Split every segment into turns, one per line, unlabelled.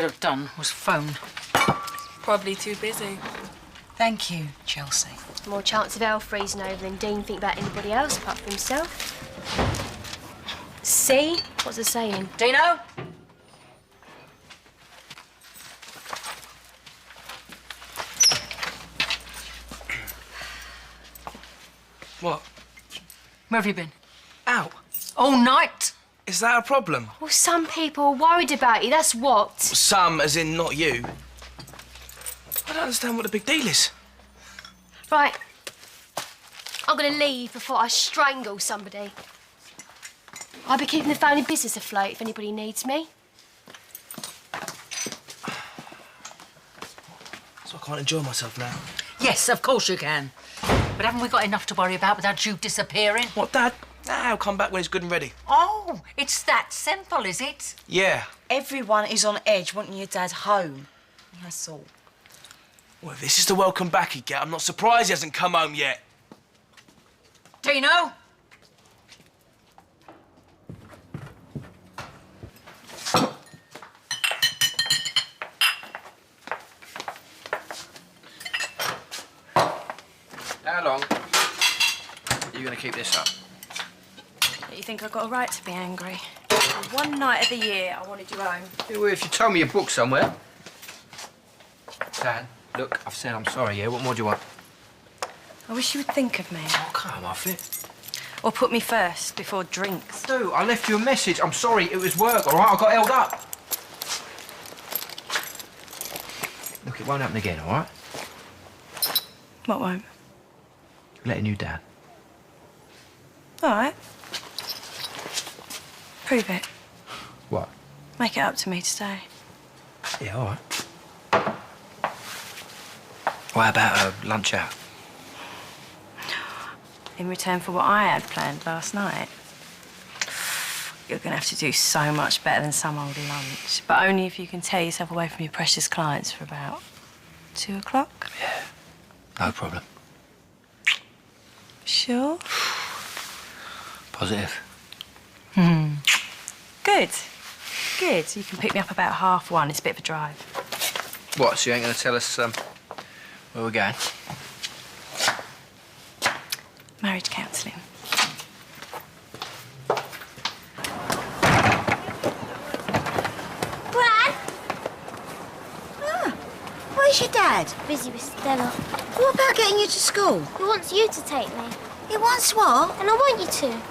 could have done was phone.
Probably too busy.
Thank you, Chelsea.
More chance of Elle freezing over than Dean think about anybody else apart from himself. See? What's it saying?
Deano?
What?
Where have you been?
Out.
All night?
Is that a problem?
Well, some people are worried about you, that's what.
Some, as in not you. I don't understand what the big deal is.
Right. I'm gonna leave before I strangle somebody. I'll be keeping the family business afloat if anybody needs me.
So I can't enjoy myself now.
Yes, of course you can. But haven't we got enough to worry about without you disappearing?
What, Dad? Nah, he'll come back when he's good and ready.
Oh, it's that simple, is it?
Yeah.
Everyone is on edge wanting your dad home. That's all.
Well, if this is the welcome back he get, I'm not surprised he hasn't come home yet.
Deano?
How long are you going to keep this up?
You think I've got a right to be angry? One night of the year, I wanted you home.
Yeah, well, if you told me your book somewhere. Dan, look, I've said I'm sorry, yeah? What more do you want?
I wish you would think of me.
Oh, come off it.
Or put me first, before drinks.
Dude, I left you a message. I'm sorry, it was work, all right? I got held up. Look, it won't happen again, all right?
What won't?
Letting you down.
All right. Prove it.
What?
Make it up to me to stay.
Yeah, all right. What about a lunch out?
In return for what I had planned last night. You're going to have to do so much better than some old lunch. But only if you can tear yourself away from your precious clients for about 2 o'clock.
Yeah, no problem.
Sure?
Positive.
Good. Good. You can pick me up about 1:30. It's a bit of a drive.
What, so you ain't going to tell us where we're going?
Marriage counselling.
Gran? Ah, where's your dad?
Busy with Stella.
What about getting you to school?
He wants you to take me.
He wants what?
And I want you to.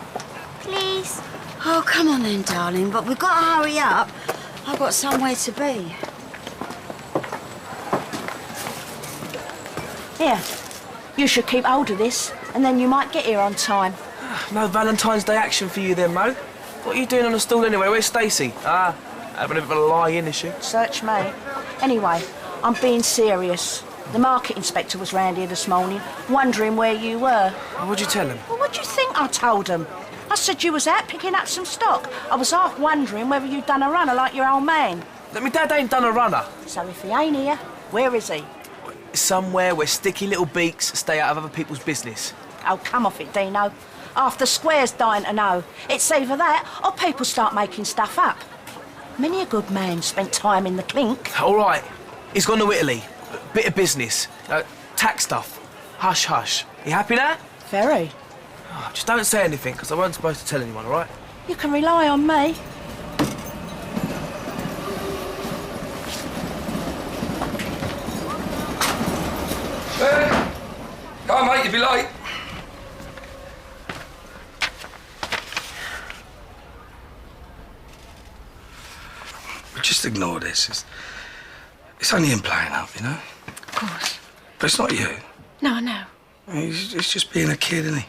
Please.
Oh, come on then, darling, but we've got to hurry up. I've got somewhere to be.
Here, you should keep hold of this, and then you might get here on time.
No Valentine's Day action for you then, Mo. What are you doing on the stool anyway? Where's Stacey? Ah, having a bit of a lie-in issue.
Search me. Anyway, I'm being serious. The market inspector was round here this morning, wondering where you were.
What'd you tell him?
Well, what do you think I told him? I said you was out picking up some stock. I was half wondering whether you'd done a runner like your old man.
My dad ain't done a runner.
So if he ain't here, where is he?
Somewhere where sticky little beaks stay out of other people's business.
Oh, come off it, Deano. Half the square's dying to know. It's either that or people start making stuff up. Many a good man spent time in the clink.
All right. He's gone to Italy. Bit of business. Tax stuff. Hush, hush. You happy now?
Very.
Oh, just don't say anything, because I wasn't supposed to tell anyone, all right?
You can rely on me.
Hey! Come on, mate, you'll be late. Just ignore this. It's only him playing up, you know?
Of course.
But it's not you.
No, I know.
He's just being a kid, isn't he?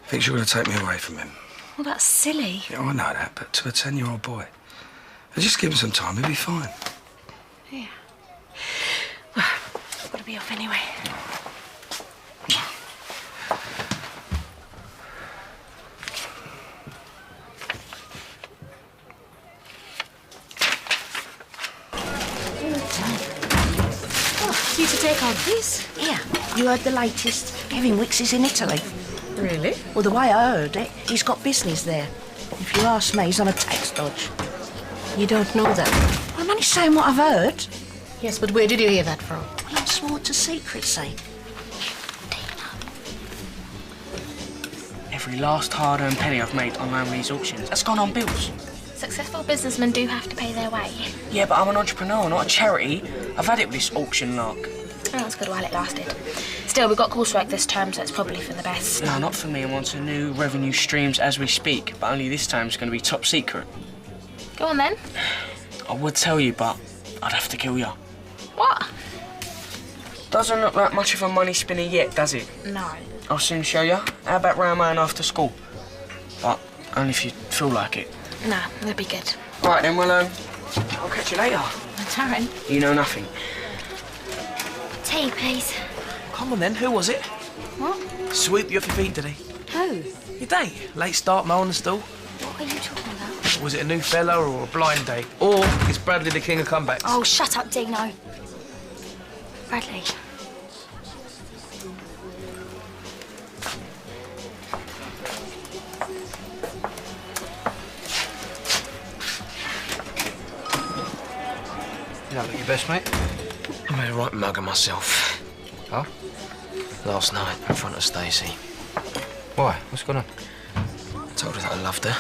Thinks you're going to take me away from him.
Well, that's silly.
Yeah, I know that, but to a 10-year-old boy. Just give him some time, he'll be fine.
Yeah. Well, I've got to be off anyway.
You to take on this? Here, you heard the latest. Kevin Wicks is in Italy.
Really?
Well, the way I heard it, he's got business there. If you ask me, he's on a tax dodge.
You don't know that?
I I'm only saying what I've heard.
Yes, but where did you hear that from?
Well, I'm sworn to secrecy.
Every last hard-earned penny I've made online these auctions, that's gone on bills.
Successful businessmen do have to pay their way.
Yeah, but I'm an entrepreneur, not a charity. I've had it with this auction lark.
Oh, it's good while it lasted. Still, we've got coursework this term, so it's probably for the best.
No, not for me. I'm on to new revenue streams as we speak, but only this time it's going to be top secret.
Go on, then.
I would tell you, but I'd have to kill you.
What?
Doesn't look like much of a money spinner yet, does it?
No.
I'll soon show you. How about round man after school? But only if you feel like it.
Nah, that'd be good.
Right then, well, I'll catch you later.
Darren.
You know nothing.
Tea, please.
Come on then, who was it?
What?
Sweep you off your feet today.
Who?
Your day. Late start, mowing the stool.
What are you talking about?
Was it a new fella or a blind date? Or is Bradley the king of comebacks?
Oh, shut up, Deano. Bradley.
You don't look your best, mate.
I made a right mug of myself.
Oh?
Last night, in front of Stacey.
Why? What's going on?
I told her that I loved her.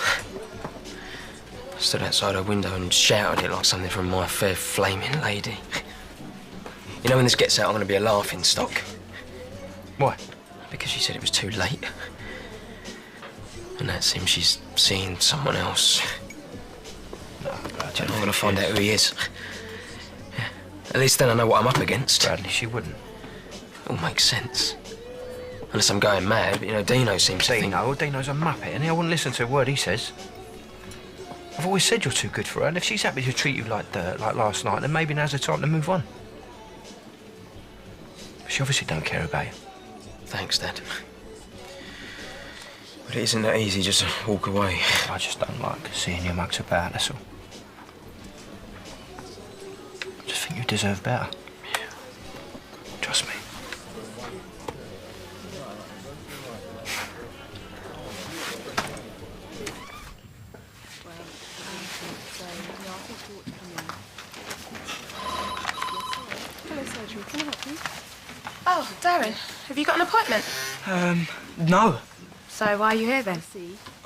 I stood outside her window and shouted it like something from My Fair Flaming Lady. You know, when this gets out, I'm going to be a laughing stock.
Why?
Because she said it was too late. And that seems she's seeing someone else.
No,
I'm going to find out who he is. Yeah. At least then I know what I'm up against.
Bradley, she wouldn't.
It all makes sense. Unless I'm going mad, but, you know, Deano seems to think...
Deano's a muppet, and I wouldn't listen to a word he says. I've always said you're too good for her, and if she's happy to treat you like dirt, like last night, then maybe now's the time to move on. But she obviously don't care about you.
Thanks, Dad. But it isn't that easy just to walk away.
I just don't like seeing your mugs about, that's all. I just think you deserve better.
Yeah.
Trust me.
Oh, Darren, have you got an appointment?
No.
So why are you here then?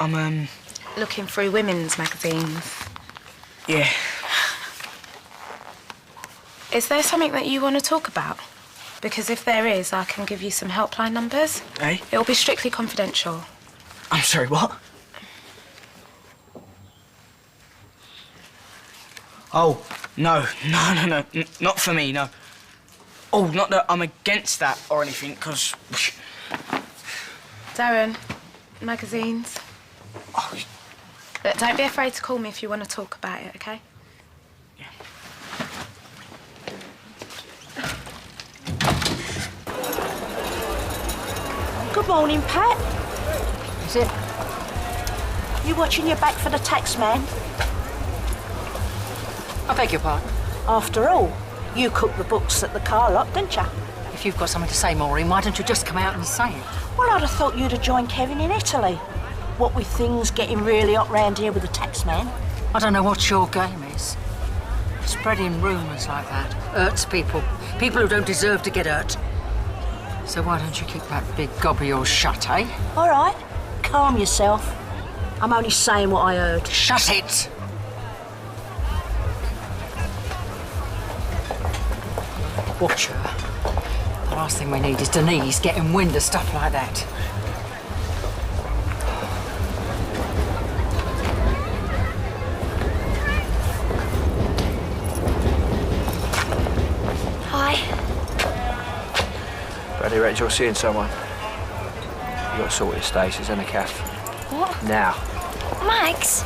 I'm,
Looking through women's magazines.
yeah.
Is there something that you want to talk about? Because if there is, I can give you some helpline numbers.
Hey?
It'll be strictly confidential.
I'm sorry, what? Oh, no, not for me, no. Oh, not that I'm against that or anything, because...
Darren, magazines.
Oh,
Look, don't be afraid to call me if you want to talk about it, OK?
yeah.
Good morning, Pat.
Is it?
You watching your back for the tax man?
I beg your pardon.
After all, you cooked the books at the car lot, didn't you?
If you've got something to say, Maureen, why don't you just come out and say it?
Well, I'd have thought you'd have joined Kevin in Italy. What with things getting really hot round here with the tax man.
I don't know what your game is. Spreading rumours like that hurts people. People who don't deserve to get hurt. So why don't you keep that big gob of yours shut, eh?
All right, calm yourself. I'm only saying what I heard.
Shut it! Watch her. The last thing we need is Denise getting wind of stuff like that.
Hi.
Bradley reckons you're seeing someone. You got to sort it, Stacey's in a cafe.
What?
Now.
Max?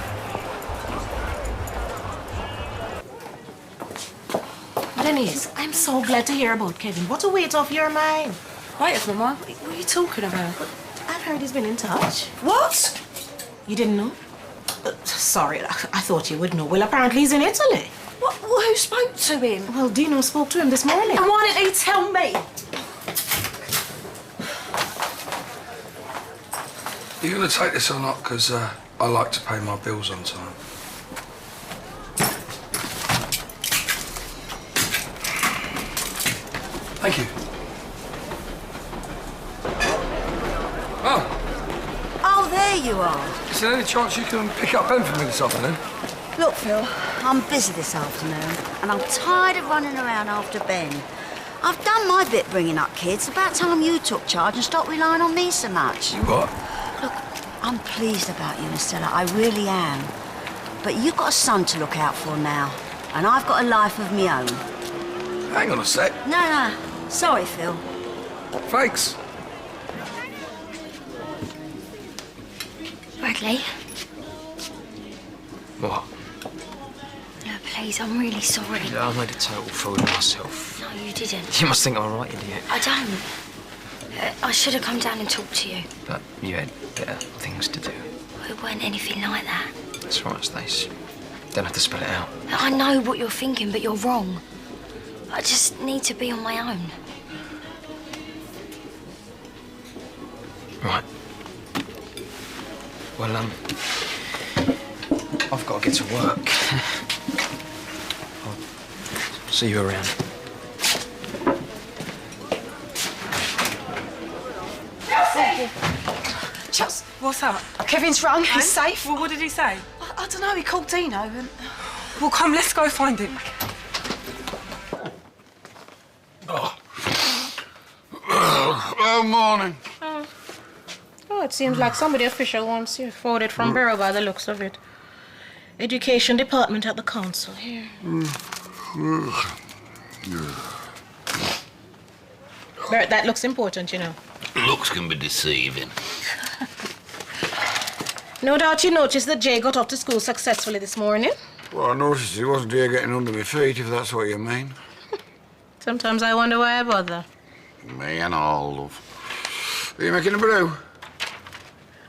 Denise, I'm so glad to hear about Kevin. What a weight off your mind.
Quiet, Mama. What are you talking about?
I've heard he's been in touch. What? You didn't know? Sorry, I thought you would know. Well, apparently he's in Italy.
What? Who spoke to him?
Well, Deano spoke to him this morning.
And why didn't he tell me?
You gonna take this or not? Because I like to pay my bills on time. Thank you. Oh.
Oh, there you are.
Is there any chance you can pick up Ben for me this afternoon?
Look, Phil, I'm busy this afternoon, and I'm tired of running around after Ben. I've done my bit bringing up kids. About time you took charge and stopped relying on me so much.
You what?
Look, I'm pleased about you, Estella. I really am. But you've got a son to look out for now, and I've got a life of my own.
Hang on a sec.
No. Sorry, Phil.
Thanks.
Bradley.
What?
No, please, I'm really sorry.
I made a total fool of myself.
No, you didn't.
You must think I'm a right idiot.
I don't. I should have come down and talked to you.
But you had better things to do.
It weren't anything like that.
That's right, Stace. Don't have to spell it out.
I know what you're thinking, but you're wrong. I just need to be on my own.
Right. Well, I've got to get to work. I'll see you around.
Just, what's up?
Kevin's rung. He's safe.
Well, what did he say?
I don't know. He called Deano and...
Well, come, let's go find him.
Oh, morning.
Oh, it seems like somebody official wants you forwarded from Borough by the looks of it. Education department at the council here. Bert, that looks important, you know.
Looks can be deceiving.
No doubt you noticed that Jay got off to school successfully this morning.
Well, I noticed he wasn't here getting under my feet, if that's what you mean.
Sometimes I wonder why I bother.
Me and all, love. Are you making a brew?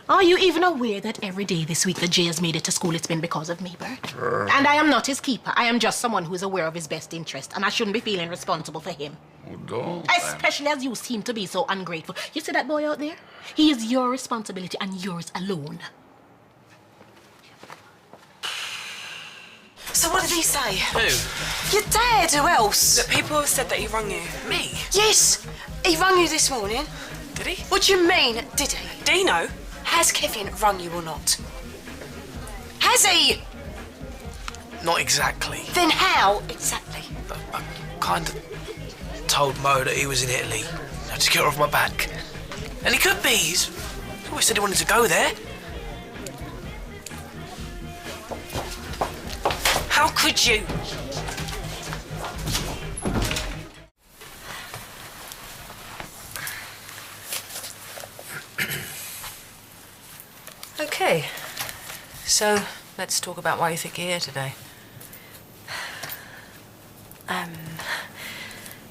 Are you even aware that every day this week that Jay has made it to school, it's been because of me, Bert? And I am not his keeper. I am just someone who is aware of his best interest, and I shouldn't be feeling responsible for him.
Well, don't.
Especially as you seem to be so ungrateful. You see that boy out there? He is your responsibility and yours alone.
So what did he say?
Who?
Your dad, who else?
The people have said that he rung you. Me?
Yes, he rung you this morning.
Did he?
What do you mean, did he?
Deano?
Has Kevin rung you or not? Has he?
Not exactly.
Then how exactly?
I kind of told Mo that he was in Italy. To get her off my back. And he could be. He always said he wanted to go there.
How could you?
Okay. So, let's talk about why you think you're here today.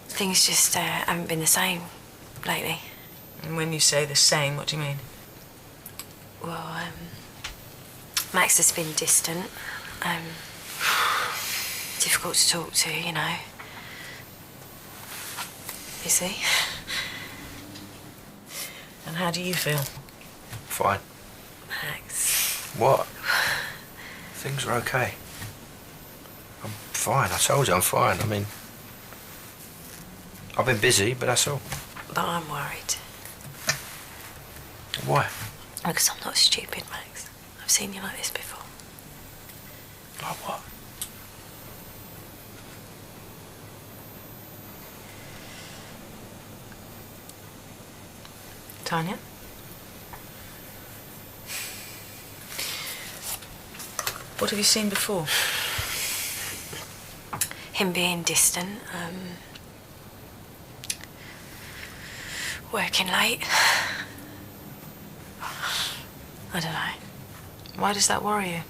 Things just haven't been the same lately.
And when you say the same, what do you mean?
Well, Max has been distant. Difficult to talk to, you know. Is he?
And how do you feel?
Fine.
Max.
What? Things are okay. I'm fine. I told you I'm fine. I mean, I've been busy, but that's all.
But I'm worried.
Why?
Because I'm not stupid, Max. I've seen you like this before.
Like what?
Tanya? What have you seen before?
Him being distant, working late. I don't know.
Why does that worry you?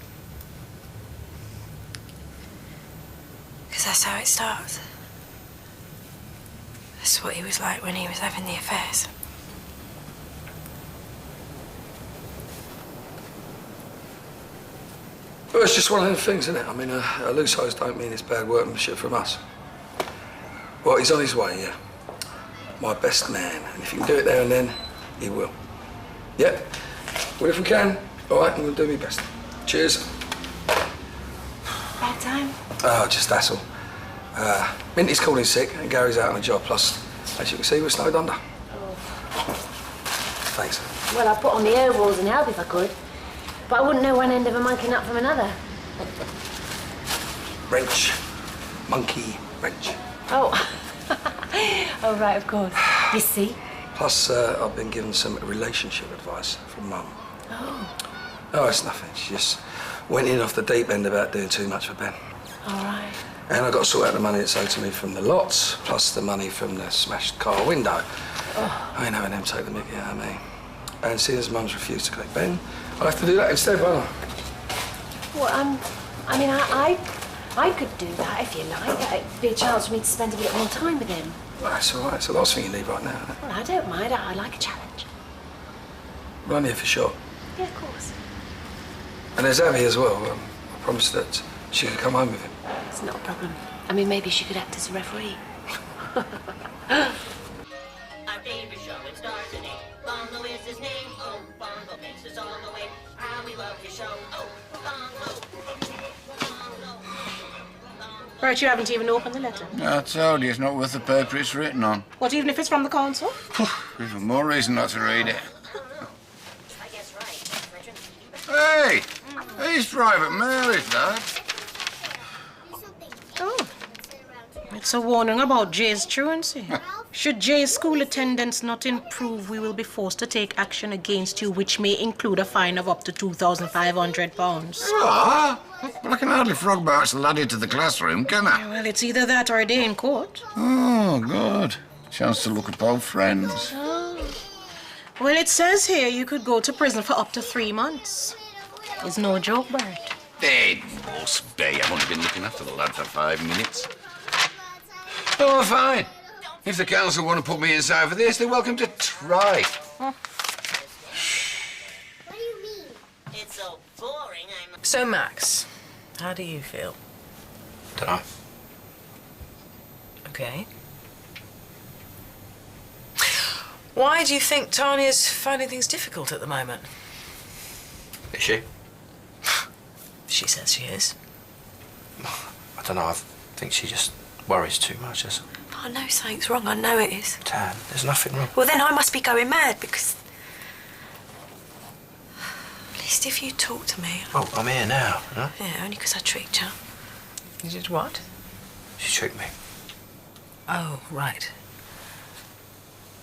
Because that's how it starts. That's what he was like when he was having the affairs.
Well, it's just one of them things, isn't it? I mean, loose hose don't mean it's bad workmanship from us. Well, he's on his way, yeah. My best man. And if he can do it there and then, he will. Yep. Well, if we can, all right, I'm going to do my best. Cheers.
Bad time?
Oh, just that's all. Minty's calling sick and Gary's out on a job, plus As you can see, we're snowed under. Thanks.
Well, I'd put on the overalls and help if I could. But I wouldn't know one end of a monkey nut from another.
Wrench. Monkey wrench.
Oh. Oh, right, of course. You see?
Plus, I've been given some relationship advice from Mum.
Oh.
Oh, it's nothing. She just went in off the deep end about doing too much for Ben.
All right.
And I got to sort out the money that's owed to me from the lots, plus the money from the smashed car window.
Oh.
I ain't having them take the mickey out of me. And seeing as Mum's refused to collect Ben, I'll have to do that instead, won't I?
Well, I mean, I could do that if you like. It'd be a chance for me to spend a bit more time with him.
Well, that's all right. It's the last thing you need right now, isn't it?
Well, I don't mind. I like a challenge.
Well, I'm here for sure.
Yeah, of course.
And there's Abby as well. I promised that she could come home with him.
It's not a problem. I mean, maybe she could act as a referee.
Our favorite show, it stars in it. Bongo is his name. Oh, Bongo makes us all the way. How we love your show. Oh, Bongo.
Bert, you haven't even opened the letter.
I told you, it's not worth the paper it's written on.
What, even if it's from the council?
Even more reason not to read it. Hey! It's private mail, is that?
Oh. It's a warning about Jay's truancy. Should Jay's school attendance not improve, we will be forced to take action against you, which may include a fine of up to £2,500.
Ah! Well, I can hardly frog march the lad into the classroom, can I?
Well, it's either that or a day in court.
Oh, good. Chance to look at old friends.
Oh. Well, it says here you could go to prison for up to 3 months. It's no joke, Bert.
It must be. I've only been looking after the lad for 5 minutes. Oh, fine. If the council want to put me inside for this, they're welcome to try.
What do you mean? It's so boring,
So, Max, how do you feel?
Dunno.
Okay. Why do you think Tanya's finding things difficult at the moment?
Is she?
She says she is.
I don't know. I think she just worries too much. That's...
I know something's wrong. I know it is.
Tan, there's nothing wrong.
Well, then I must be going mad because... At least if you talk to me...
Oh, I'm here now, huh?
Yeah, only because I tricked you. You did what?
She tricked me.
Oh, right.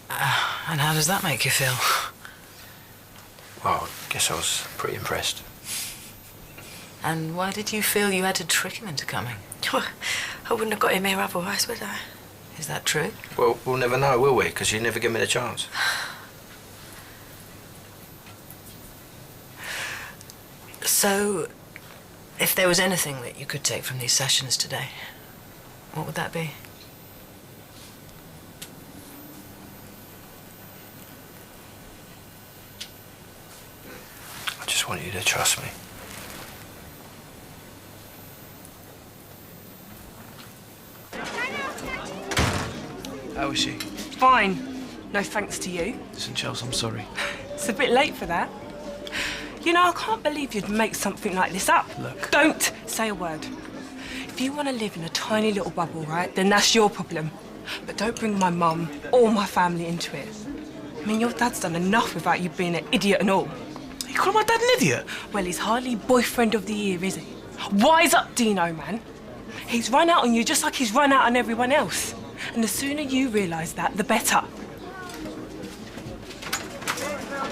And how does that make you feel?
Well, I guess I was pretty impressed.
And why did you feel you had to trick him into coming? I wouldn't have got him here otherwise, would I? Is that true?
Well, we'll never know, will we? Because you never give me the chance.
So, if there was anything that you could take from these sessions today, what would that be?
I just want you to trust me.
How is she?
Fine. No thanks to you.
Listen, Chels, I'm sorry.
It's a bit late for that. You know, I can't believe you'd make something like this up.
Look.
Don't say a word. If you want to live in a tiny little bubble, right, then that's your problem. But don't bring my mum or my family into it. I mean, your dad's done enough without you being an idiot and all.
You call my dad an idiot?
Well, he's hardly boyfriend of the year, is he? Wise up, Deano, man. He's run out on you just like he's run out on everyone else. And the sooner you realise that, the better.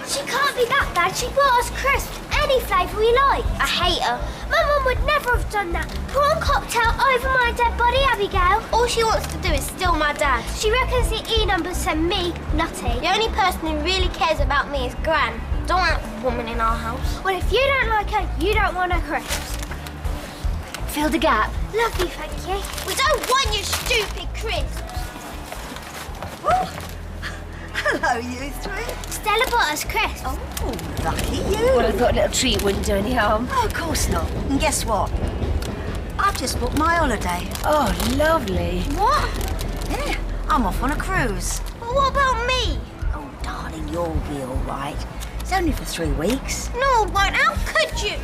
She can't be that bad. She bought us crisps, any flavour we like. I hate her. My mum would never have done that. Prawn cocktail over my dead body, Abigail. All she wants to do is steal my dad. She reckons the E-numbers send me nutty. The only person who really cares about me is Gran. Don't want that woman in our house. Well, if you don't like her, you don't want her crisps. Fill the gap. Lovely, thank you. We don't want your stupid crisps.
Hello, you three.
Stella bought us crisps.
Oh, lucky you.
Well, I thought a little treat wouldn't do any harm.
Oh, of course not. And guess what? I've just booked my holiday.
Oh, lovely.
What?
Yeah, I'm off on a cruise.
Well, what about me?
Oh, darling, you'll be all right. It's only for 3 weeks.
No, it won't. How could you?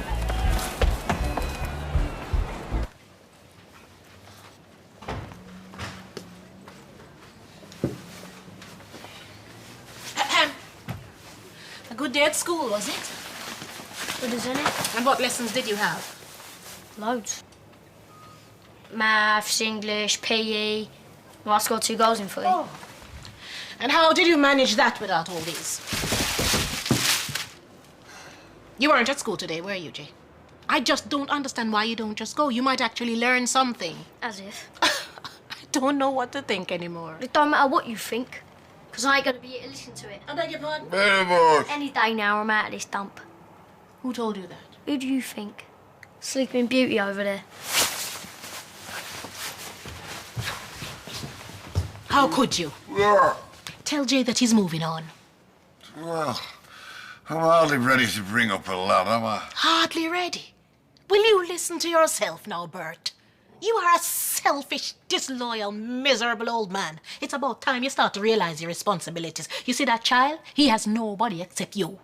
good day at school, was it?
Good, isn't it?
And what lessons did you have?
Loads. Maths, English, PE. Well, I scored 2 goals in footy.
Oh. And how did you manage that without all these? You weren't at school today, were you, Jay? I just don't understand why you don't just go. You might actually learn something.
As if.
I don't know what to think anymore.
It don't matter what you think, because I ain't gonna be here to listen to it.
I beg your pardon?
Very much.
Any day now, I'm out of this dump.
Who told you that?
Who do you think? Sleeping Beauty over there.
How could you?
Yeah.
Tell Jay that he's moving on.
Well, I'm hardly ready to bring up a lad, am I?
Hardly ready. Will you listen to yourself now, Bert? You are a selfish, disloyal, miserable old man. It's about time you start to realize your responsibilities. You see that child? He has nobody except you.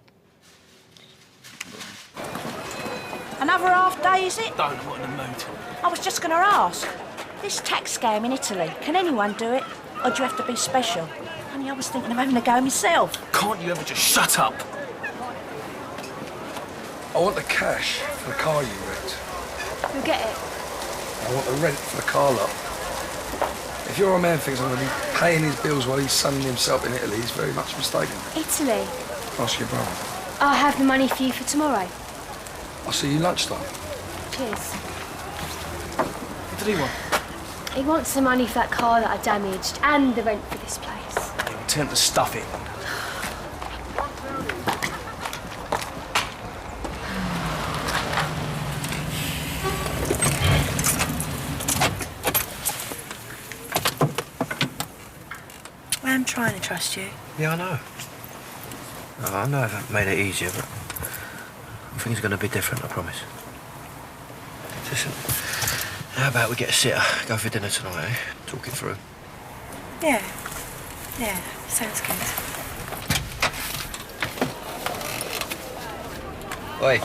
Another half day, is it?
Don't, I'm not in the mood.
I was just going to ask. This tax scam in Italy, can anyone do it? Or do you have to be special? Honey, I was thinking of having a go myself.
Can't you ever just shut up?
I want the cash for the car you wrecked.
You'll get it.
I want the rent for the car lot. If your old man thinks I'm going to be paying his bills while he's sunning himself in Italy, he's very much mistaken.
Italy.
Ask your brother.
I'll have the money for you for tomorrow.
I'll see you lunchtime.
Cheers.
What did he want?
He wants the money for that car that I damaged and the rent for this place.
He'll attempt to stuff it.
I'm trying to trust you.
Yeah, I know. I know I haven't made it easier, but I think it's going to be different, I promise. Listen, how about we get a sitter, go for dinner tonight, eh? Talk it through.
Yeah. Yeah, sounds good.
Oi,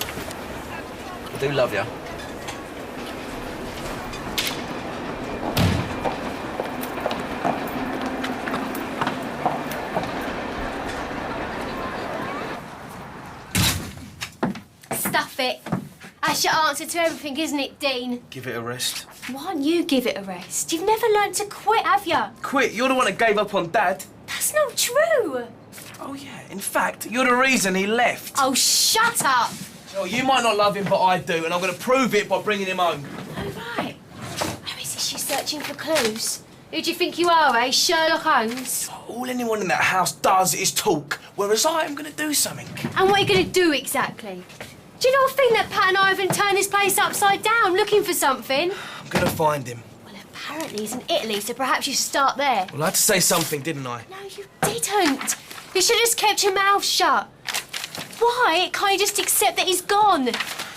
I do love you.
Stuff it. That's your answer to everything, isn't it, Dean?
Give it a rest.
Why don't you give it a rest? You've never learned to quit, have you?
Quit, you're the one that gave up on Dad.
That's not true.
Oh, yeah, in fact, you're the reason he left.
Oh, shut up.
Oh, you might not love him, but I do, and I'm going to prove it by bringing him home.
Oh, right. Oh, is this you searching for clues? Who do you think you are, eh? Sherlock Holmes?
All anyone in that house does is talk, whereas I am going to do something.
And what are you going to do exactly? Do you not think that Pat and I have turned this place upside down looking for something?
I'm going to find him.
Well, apparently he's in Italy, so perhaps you start there.
Well, I had to say something, didn't I?
No, you didn't. You should have just kept your mouth shut. Why? Can't you just accept that he's gone?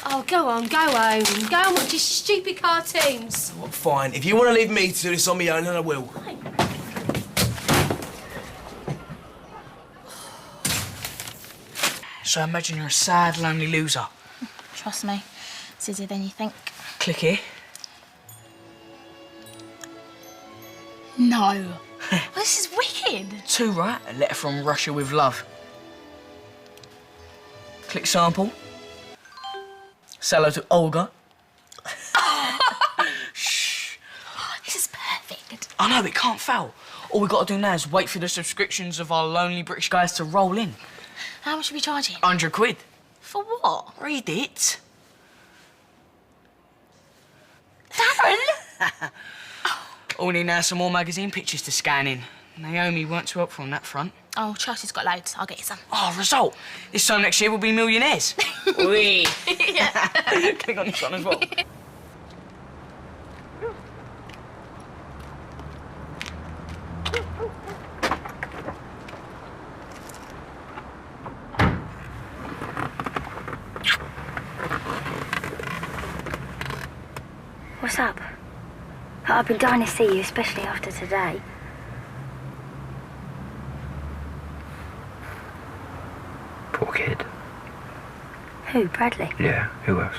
Oh, go on, go home. Go and watch your stupid cartoons.
Well, fine. If you want to leave me to do this on my own, then I will.
Fine.
So I imagine you're a sad, lonely loser.
Trust me, it's easier than you think.
Click here.
No. This is wicked.
2, right? A letter from Russia with love. Click sample. Say hello to Olga. Shh.
This is perfect.
I know, it can't fail. All we've got to do now is wait for the subscriptions of our lonely British guys to roll in.
How much are we charging?
100 quid.
For what?
Read it.
Darren!
All we need now is some more magazine pictures to scan in. Naomi weren't too helpful on that front.
Oh, Chelsea's got loads. I'll get you some.
Oh, result. This time next year we'll be millionaires. Wee. Click on this one as well.
What's up? I've been dying to see you, especially after today.
Poor kid.
Who, Bradley?
Yeah, who else?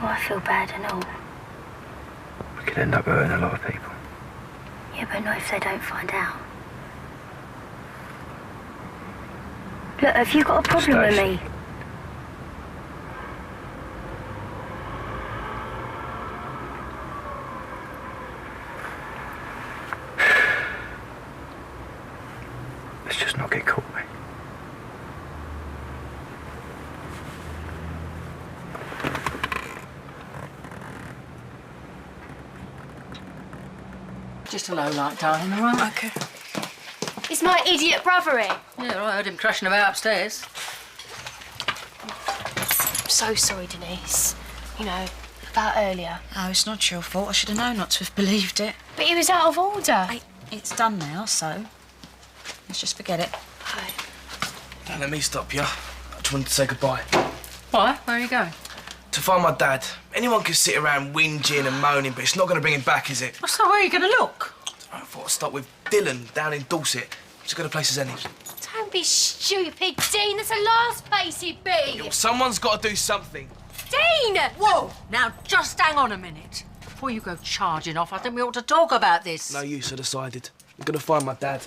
Oh, I feel bad and all.
We could end up hurting a lot of people.
Yeah, but not if they don't find out. Look, have you got a problem with me?
Let's just not get caught, mate.
Just a low light, darling, all right?
Okay.
Is my idiot brother here?
Yeah, all right, I heard him crashing about upstairs.
I'm so sorry, Denise. You know, about earlier.
Oh, it's not your fault. I should have known not to have believed it.
But he was out of order.
It's done now, so let's just forget it.
Don't let me stop you. I just wanted to say goodbye.
Why? Where are you going?
To find my dad. Anyone can sit around whinging and moaning, but it's not going to bring him back, is it?
Well, so where are you going to look?
I thought I'd start with Dylan down in Dorset. It's as good a place as any.
Don't be stupid, Dean. That's the last place he'd be.
Yeah, well, someone's got to do something.
Dean!
Whoa! Now, just hang on a minute. Before you go charging off, I think we ought to talk about this.
No use, I decided. I'm going to find my dad.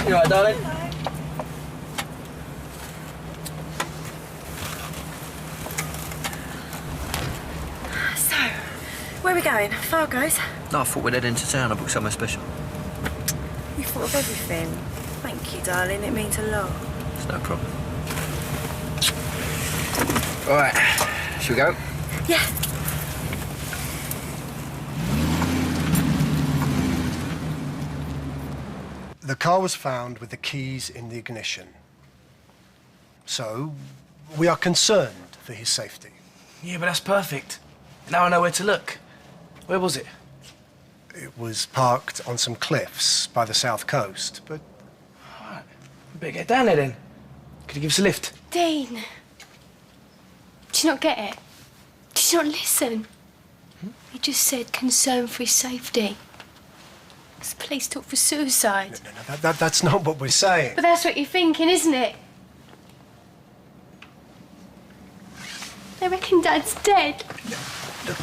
You all right, darling?
So, where are we going? Fargo's?
No, I thought we'd head into town. I booked somewhere special.
You thought of everything. Thank you, darling. It means a lot.
It's no problem. All right, shall we go?
Yeah.
The car was found with the keys in the ignition. So, we are concerned for his safety.
Yeah, but that's perfect. Now I know where to look. Where was it?
It was parked on some cliffs by the south coast, but...
All right. We better get down there then. Could you give us a lift?
Dean. Did you not get it? Did you not listen? He just said concern for his safety. This police talk for suicide.
No, that's not what we're saying.
But that's what you're thinking, isn't it? They reckon Dad's dead.
Look,